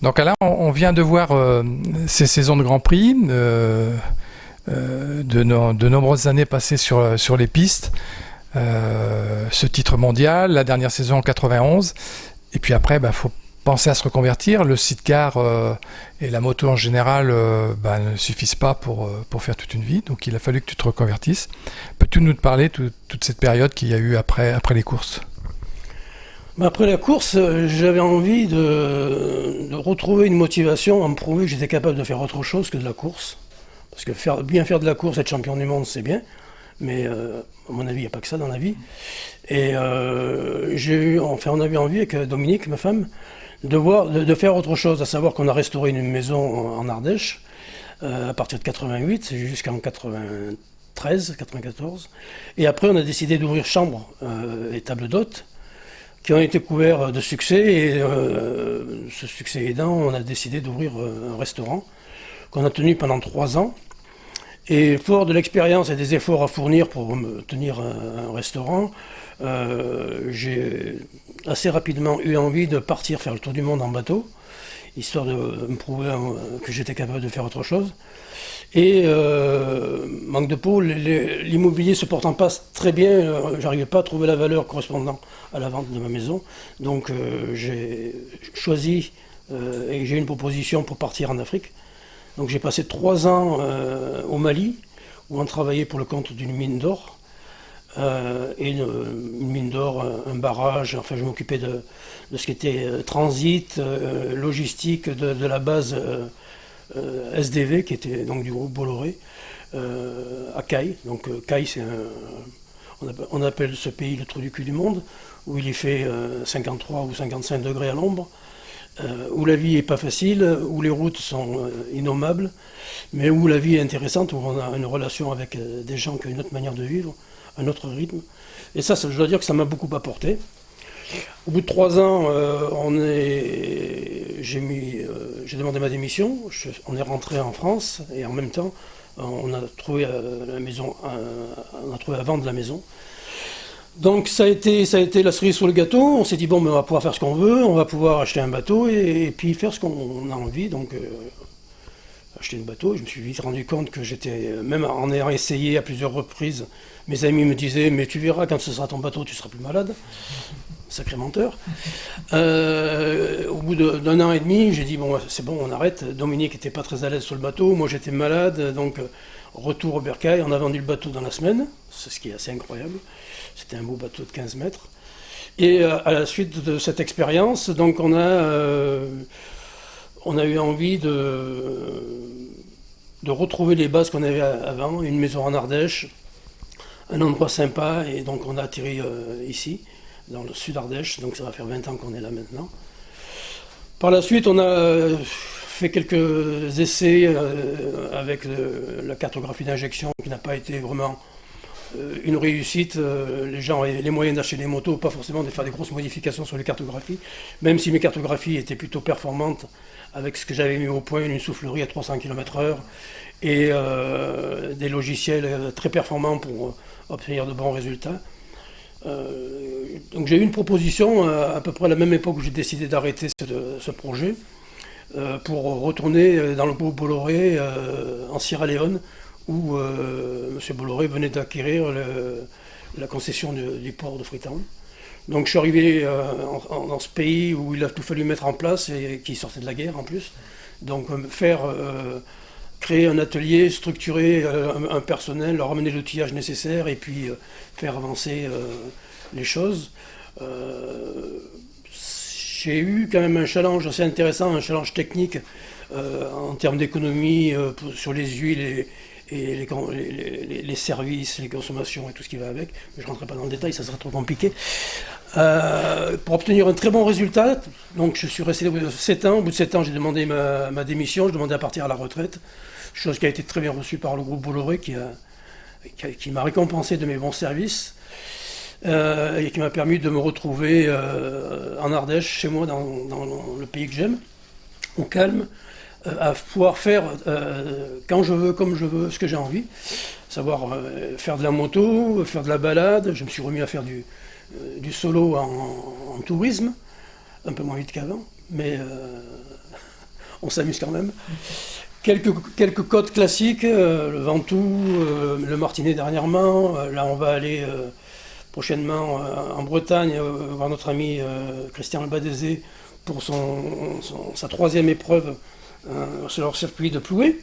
Donc là, on vient de voir ces saisons de Grand Prix, de nombreuses années passées sur les pistes, ce titre mondial, la dernière saison en 91, et puis après, faut penser à se reconvertir. Le sidecar et la moto en général ne suffisent pas pour faire toute une vie, donc il a fallu que tu te reconvertisses. Peux-tu nous parler de toute cette période qu'il y a eu après les courses? Après la course, j'avais envie de retrouver une motivation à me prouver que j'étais capable de faire autre chose que de la course. Parce que bien faire de la course, être champion du monde, c'est bien. Mais à mon avis, il n'y a pas que ça dans la vie. Et on avait envie avec Dominique, ma femme, de faire autre chose. À savoir qu'on a restauré une maison en Ardèche à partir de 88 jusqu'en 93, 94. Et après, on a décidé d'ouvrir chambre et table d'hôtes, qui ont été couverts de succès, et ce succès aidant, on a décidé d'ouvrir un restaurant qu'on a tenu pendant 3 ans. Et fort de l'expérience et des efforts à fournir pour me tenir un restaurant, j'ai assez rapidement eu envie de partir faire le tour du monde en bateau, histoire de me prouver que j'étais capable de faire autre chose. Et manque de peau, l'immobilier se portant pas très bien, j'arrivais pas à trouver la valeur correspondant à la vente de ma maison. Donc j'ai choisi et j'ai eu une proposition pour partir en Afrique. Donc j'ai passé 3 ans au Mali, où on travaillait pour le compte d'une mine d'or. Une mine d'or, un barrage, enfin je m'occupais de ce qui était transit, logistique de la base SDV, qui était donc du groupe Bolloré, à Caille. Donc Caille, on appelle ce pays le trou du cul du monde, où il y fait 53 ou 55 degrés à l'ombre, où la vie n'est pas facile, où les routes sont innommables, mais où la vie est intéressante, où on a une relation avec des gens qui ont une autre manière de vivre, un autre rythme. Et ça, je dois dire que ça m'a beaucoup apporté. Au bout de 3 ans, j'ai demandé ma démission, on est rentré en France, et en même temps, on a trouvé on a trouvé à vendre la maison. Donc ça a été la cerise sur le gâteau. On s'est dit, bon, mais on va pouvoir faire ce qu'on veut, on va pouvoir acheter un bateau et puis faire ce qu'on a envie. Donc acheter un bateau, je me suis vite rendu compte que même en ayant essayé à plusieurs reprises, mes amis me disaient, mais tu verras, quand ce sera ton bateau, tu seras plus malade. Sacré menteur. Au bout d'1 an et demi, j'ai dit, bon, c'est bon, on arrête. Dominique n'était pas très à l'aise sur le bateau, moi j'étais malade, donc retour au bercail. On a vendu le bateau dans la semaine, c'est ce qui est assez incroyable. C'était un beau bateau de 15 mètres. Et à la suite de cette expérience, donc on a eu envie de retrouver les bases qu'on avait avant, une maison en Ardèche, un endroit sympa, et donc on a atterri ici, dans le sud Ardèche, donc ça va faire 20 ans qu'on est là maintenant. Par la suite, on a fait quelques essais avec la cartographie d'injection, qui n'a pas été vraiment une réussite. Les gens avaient les moyens d'acheter des motos, pas forcément de faire des grosses modifications sur les cartographies, même si mes cartographies étaient plutôt performantes avec ce que j'avais mis au point, une soufflerie à 300 km/h et des logiciels très performants pour obtenir de bons résultats. Donc j'ai eu une proposition à peu près à la même époque où j'ai décidé d'arrêter ce projet pour retourner dans le groupe Bolloré en Sierra Leone, où M. Bolloré venait d'acquérir la concession du port de Freetown. Donc je suis arrivé dans ce pays où il a tout fallu mettre en place et qui sortait de la guerre en plus. Donc créer un atelier, structurer un personnel, leur amener l'outillage nécessaire et puis faire avancer les choses. J'ai eu quand même un challenge assez intéressant, un challenge technique en termes d'économie sur les huiles et les services, les consommations et tout ce qui va avec. Mais je ne rentrerai pas dans le détail, ça serait trop compliqué. Pour obtenir un très bon résultat, donc je suis resté 7 ans. Au bout de 7 ans, j'ai demandé ma démission, je demandais à partir à la retraite, chose qui a été très bien reçue par le groupe Bolloré qui m'a récompensé de mes bons services et qui m'a permis de me retrouver en Ardèche, chez moi, dans le pays que j'aime, au calme, à pouvoir faire quand je veux, comme je veux, ce que j'ai envie, savoir faire de la moto, faire de la balade. Je me suis remis à faire du solo en tourisme, un peu moins vite qu'avant, mais on s'amuse quand même. Quelques côtes classiques, le Ventoux, le Martinet dernièrement. Là, on va aller prochainement en Bretagne voir notre ami Christian Albadézé pour sa 3e épreuve sur leur circuit de Ploué.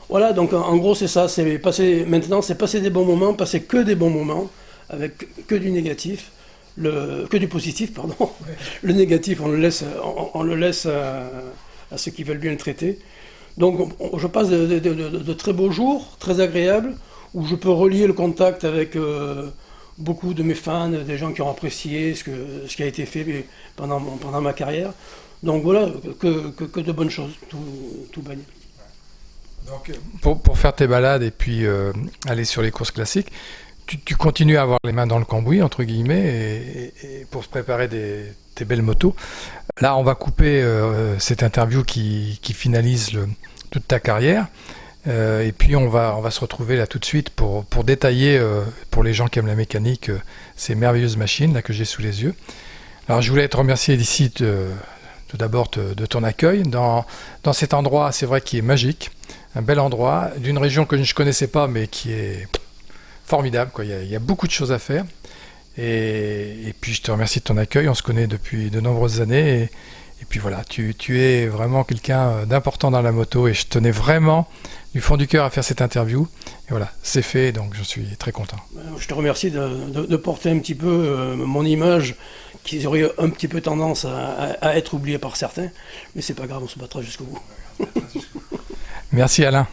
Voilà, donc en gros c'est ça, c'est passer des bons moments, passer que des bons moments, avec que du négatif, que du positif, pardon. Ouais. Le négatif, on le laisse à ceux qui veulent bien le traiter. Donc je passe de très beaux jours, très agréables, où je peux relier le contact avec beaucoup de mes fans, des gens qui ont apprécié ce qui a été fait pendant ma carrière. Donc voilà, que de bonnes choses, tout bagne. Donc, pour faire tes balades et puis aller sur les courses classiques, tu continues à avoir les mains dans le cambouis, entre guillemets, et pour se préparer tes belles motos. Là, on va couper cette interview qui finalise toute ta carrière. Et puis, on va se retrouver là tout de suite pour détailler, pour les gens qui aiment la mécanique, ces merveilleuses machines là, que j'ai sous les yeux. Alors, je voulais te remercier d'ici tout d'abord de ton accueil dans cet endroit, c'est vrai, qui est magique. Un bel endroit, d'une région que je ne connaissais pas, mais qui est formidable, quoi. Il y a beaucoup de choses à faire. Et puis je te remercie de ton accueil, on se connaît depuis de nombreuses années. Et puis voilà, tu es vraiment quelqu'un d'important dans la moto et je tenais vraiment du fond du cœur à faire cette interview. Et voilà, c'est fait, donc je suis très content. Je te remercie de porter un petit peu mon image qui aurait un petit peu tendance à être oubliée par certains. Mais c'est pas grave, on se battra jusqu'au bout. Merci Alain.